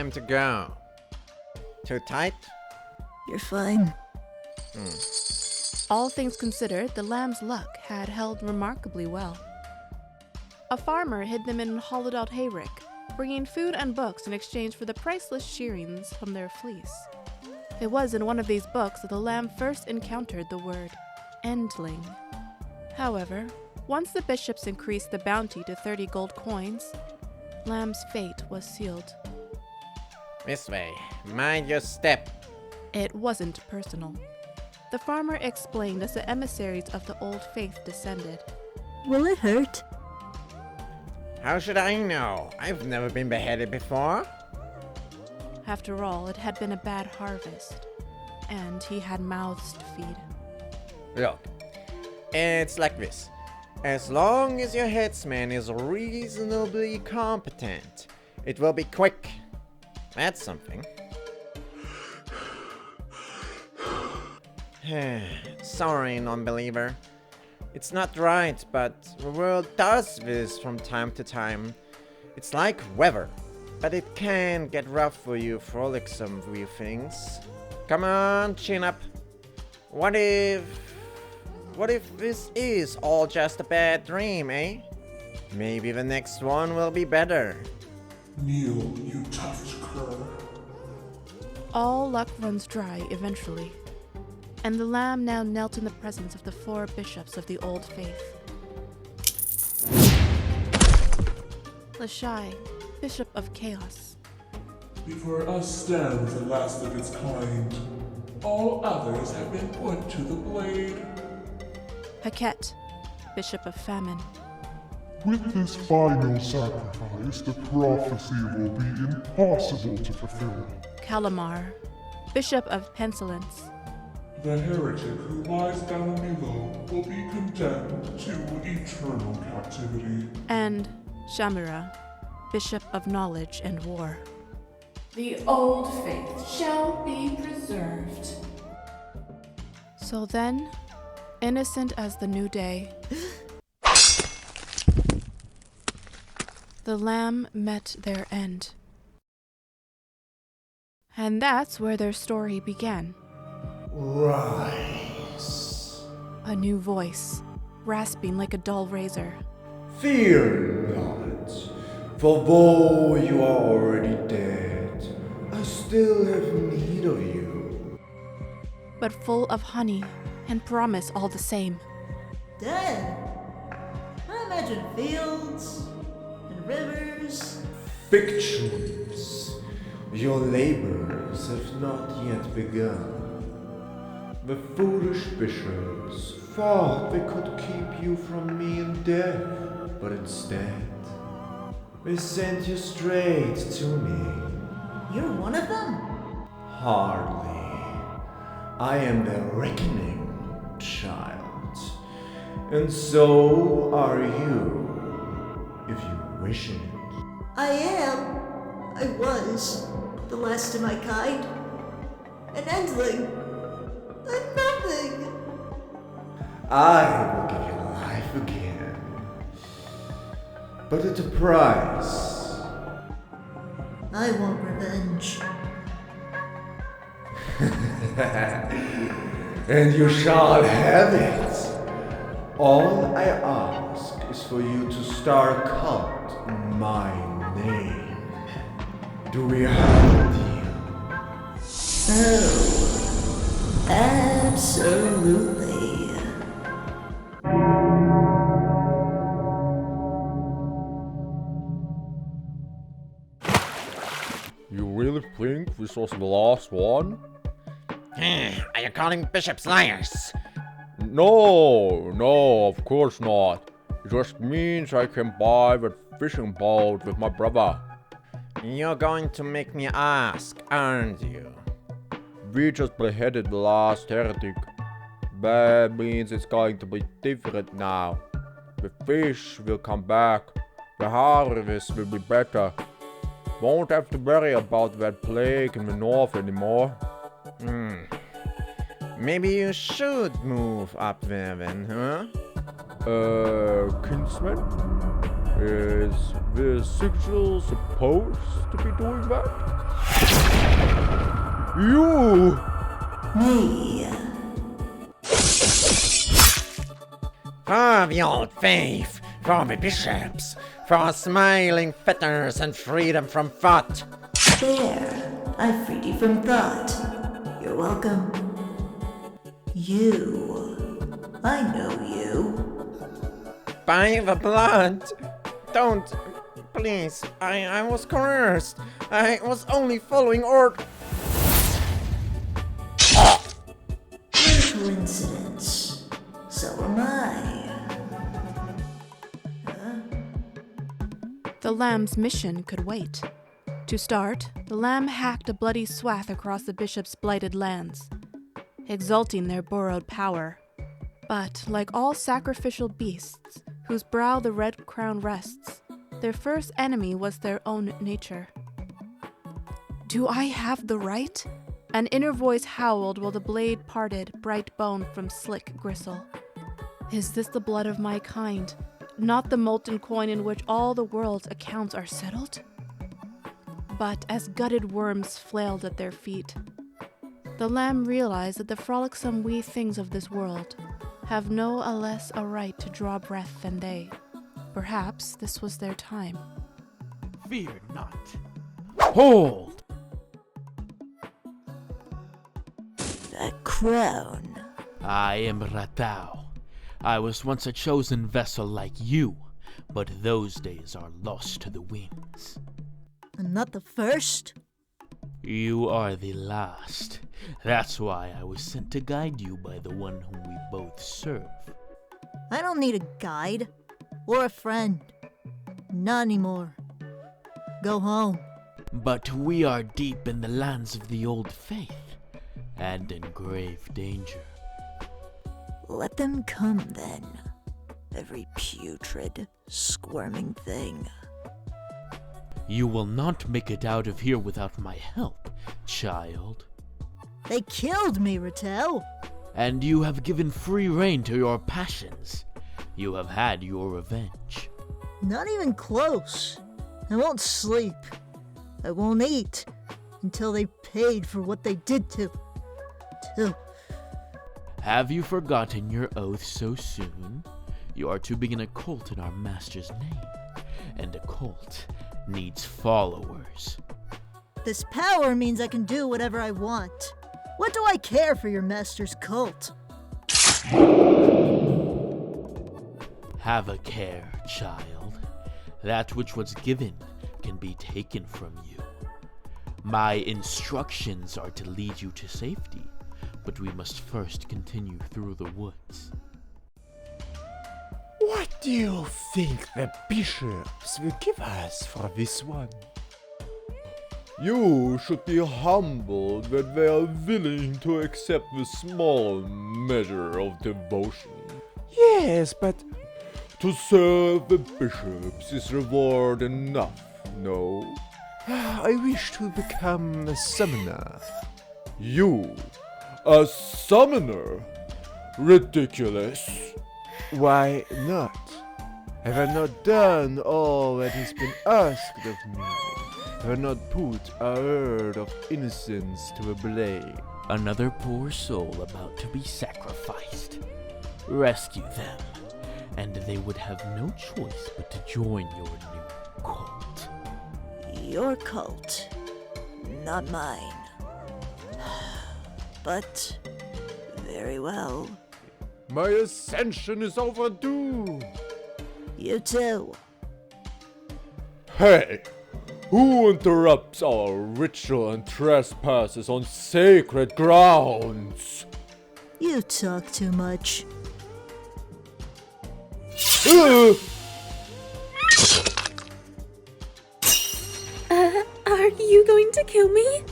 time to go. Too tight? You're fine. All things considered, the lamb's luck had held remarkably well. A farmer hid them in a hollowed-out hayrick, bringing food and books in exchange for the priceless shearings from their fleece. It was in one of these books that the lamb first encountered the word endling. However, once the bishops increased the bounty to 30 gold coins, Lamb's fate was sealed. This way. Mind your step. It wasn't personal. The farmer explained as the emissaries of the old faith descended. Will it hurt? How should I know? I've never been beheaded before. After all, it had been a bad harvest, and he had mouths to feed. Look, it's like this. As long as your headsman is reasonably competent, it will be quick. That's something. Sorry, non-believer. It's not right, but the world does this from time to time. It's like weather, but it can get rough for you frolicsome wee things. Come on, chin up. What if this is all just a bad dream, eh? Maybe the next one will be better. Kneel, you touched cur. All luck runs dry eventually, and the lamb now knelt in the presence of the 4 bishops of the old faith. Lashai, Bishop of Chaos. Before us stands the last of its kind. All others have been put to the blade. Heket, Bishop of Famine. With this final sacrifice, the prophecy will be impossible to fulfill. Calamar, Bishop of Pestilence. The heretic who lies down below will be condemned to eternal captivity. And Shamira, Bishop of Knowledge and War. The old faith shall be preserved. So then, innocent as the new day, the lamb met their end. And that's where their story began. Rise. A new voice, rasping like a dull razor. Fear not, for though you are already dead, I still have need of you. But full of honey and promise all the same. Dead? I imagine fields and rivers. Fictions. Your labors have not yet begun. The foolish bishops thought they could keep you from me in death, but instead, they sent you straight to me. You're one of them? Hardly. I am the reckoning, child. And so are you, if you wish it. I am. I was. The last of my kind. An endling. I'm nothing. I will give you life again. But at a price. I want revenge. And you shall have it. All I ask is for you to start a cult in my name. Do we have a deal? Oh, absolutely. You really think this was the last one? Are you calling bishops liars? No, of course not. It just means I can buy that fishing boat with my brother. You're going to make me ask, aren't you? We just beheaded the last heretic. That means it's going to be different now. The fish will come back. The harvest will be better. Won't have to worry about that plague in the north anymore. Maybe you should move up there then, huh? Kinsman? Is the sigil supposed to be doing that? You! Me. For the old faith, for the bishops, for smiling fetters and freedom from thought. There, I freed you from thought. You're welcome. You. I know you. By the blood! Don't, please. I was coerced. I was only following orders. Coincidence. So am I. The lamb's mission could wait. To start, the lamb hacked a bloody swath across the bishop's blighted lands, exalting their borrowed power. But, like all sacrificial beasts, whose brow the red crown rests, their first enemy was their own nature. Do I have the right? An inner voice howled while the blade parted bright bone from slick gristle. Is this the blood of my kind, not the molten coin in which all the world's accounts are settled? But as gutted worms flailed at their feet, the lamb realized that the frolicsome wee things of this world have no less a right to draw breath than they. Perhaps this was their time. Fear not. Hold! That crown. I am Ratau. I was once a chosen vessel like you, but those days are lost to the winds. I'm not the first. You are the last. That's why I was sent to guide you by the one whom we both serve. I don't need a guide. Or a friend. Not anymore. Go home. But we are deep in the lands of the old faith, and in grave danger. Let them come then. Every putrid, squirming thing. You will not make it out of here without my help, child. They killed me, Ratau. And you have given free rein to your passions. You have had your revenge. Not even close. I won't sleep. I won't eat until they paid for what they did to. Have you forgotten your oath so soon? You are to begin a cult in our master's name, and a cult needs followers. This power means I can do whatever I want. What do I care for your master's cult? Have a care, child. That which was given can be taken from you. My instructions are to lead you to safety, but we must first continue through the woods. What do you think the bishops will give us for this one? You should be humbled that they are willing to accept the small measure of devotion. Yes, but To serve the bishops is reward enough, no? I wish to become a summoner. You, a summoner? Ridiculous. Why not? Have I not done all that has been asked of me? Have I not put a herd of innocents to a blame? Another poor soul about to be sacrificed. Rescue them, and they would have no choice but to join your new cult. Your cult, not mine. But, very well. My ascension is overdue. You too. Hey, who interrupts our ritual and trespasses on sacred grounds? You talk too much. Are you going to kill me?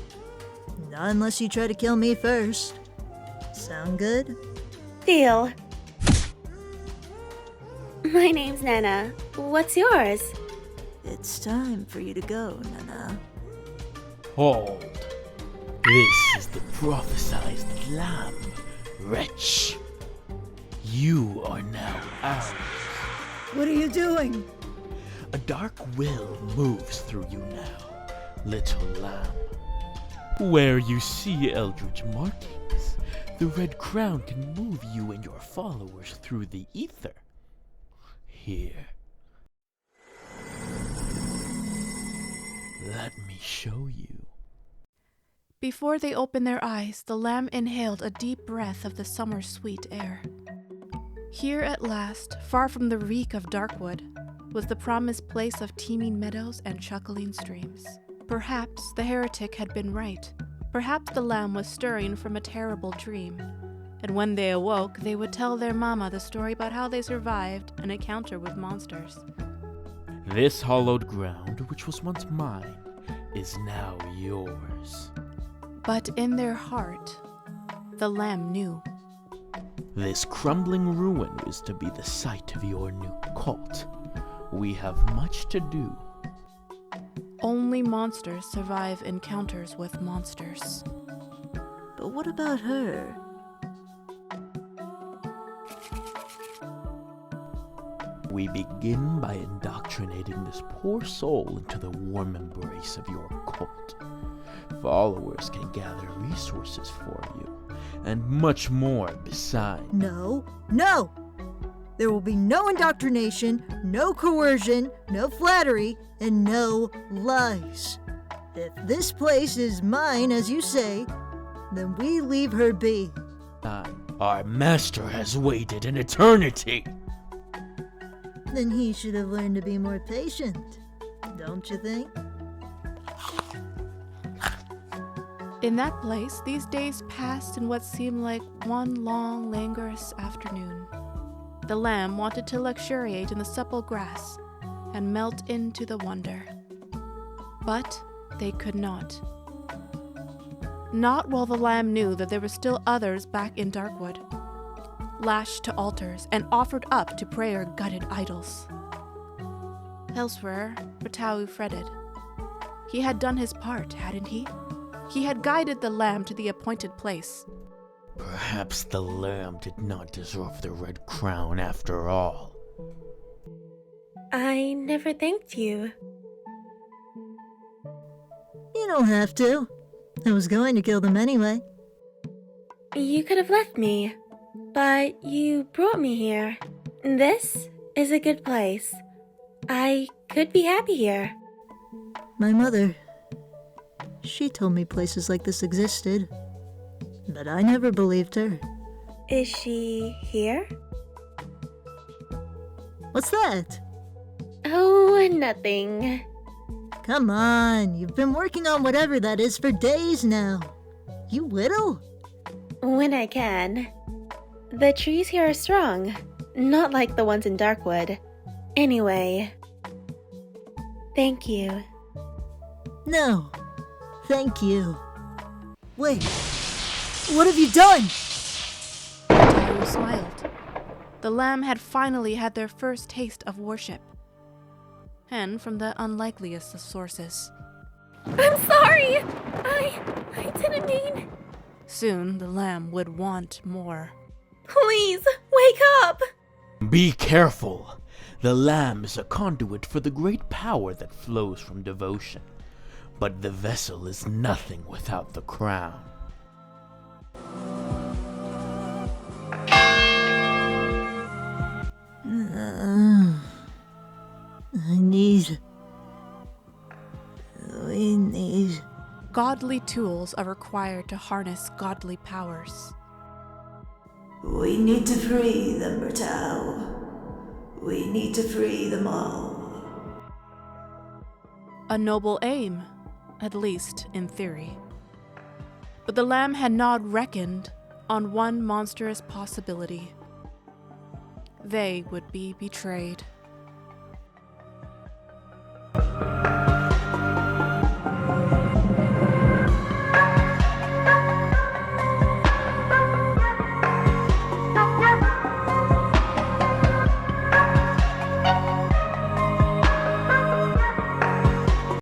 Not unless you try to kill me first. Sound good? Deal. My name's Nana. What's yours? It's time for you to go, Nana. Hold. This is the prophesized lamb, wretch. You are now ours. What are you doing? A dark will moves through you now, little lamb. Where you see eldritch markings, the red crown can move you and your followers through the ether. Here. Let me show you. Before they opened their eyes, the lamb inhaled a deep breath of the summer sweet air. Here at last, far from the reek of Darkwood, was the promised place of teeming meadows and chuckling streams. Perhaps the heretic had been right. Perhaps the lamb was stirring from a terrible dream. And when they awoke, they would tell their mama the story about how they survived an encounter with monsters. This hallowed ground, which was once mine, is now yours. But in their heart, the lamb knew. This crumbling ruin is to be the site of your new cult. We have much to do. Only monsters survive encounters with monsters. But what about her? We begin by indoctrinating this poor soul into the warm embrace of your cult. Followers can gather resources for you, and much more besides. No, no! There will be no indoctrination, no coercion, no flattery, and no lies. If this place is mine, as you say, then we leave her be. Our master has waited an eternity. Then he should have learned to be more patient, don't you think? In that place, these days passed in what seemed like one long, languorous afternoon. The lamb wanted to luxuriate in the supple grass and melt into the wonder. But they could not. Not while the lamb knew that there were still others back in Darkwood, lashed to altars and offered up to prayer gutted idols. Elsewhere, Ratau fretted. He had done his part, hadn't he? He had guided the lamb to the appointed place. Perhaps the lamb did not deserve the red crown after all. I never thanked you. You don't have to. I was going to kill them anyway. You could have left me, but you brought me here. This is a good place. I could be happy here. My mother, she told me places like this existed, but I never believed her. Is she here? What's that? Oh, nothing. Come on, you've been working on whatever that is for days now. You whittle? When I can. The trees here are strong, not like the ones in Darkwood. Anyway, thank you. No, thank you. Wait, what have you done? Ratau smiled. The lamb had finally had their first taste of worship, and from the unlikeliest of sources. I'm sorry! I didn't mean... Soon the lamb would want more. Please, wake up! Be careful. The lamb is a conduit for the great power that flows from devotion. But the vessel is nothing without the crown. We need... Godly tools are required to harness godly powers. We need to free them, Ratau. We need to free them all. A noble aim, at least in theory. But the lamb had not reckoned on one monstrous possibility. They would be betrayed.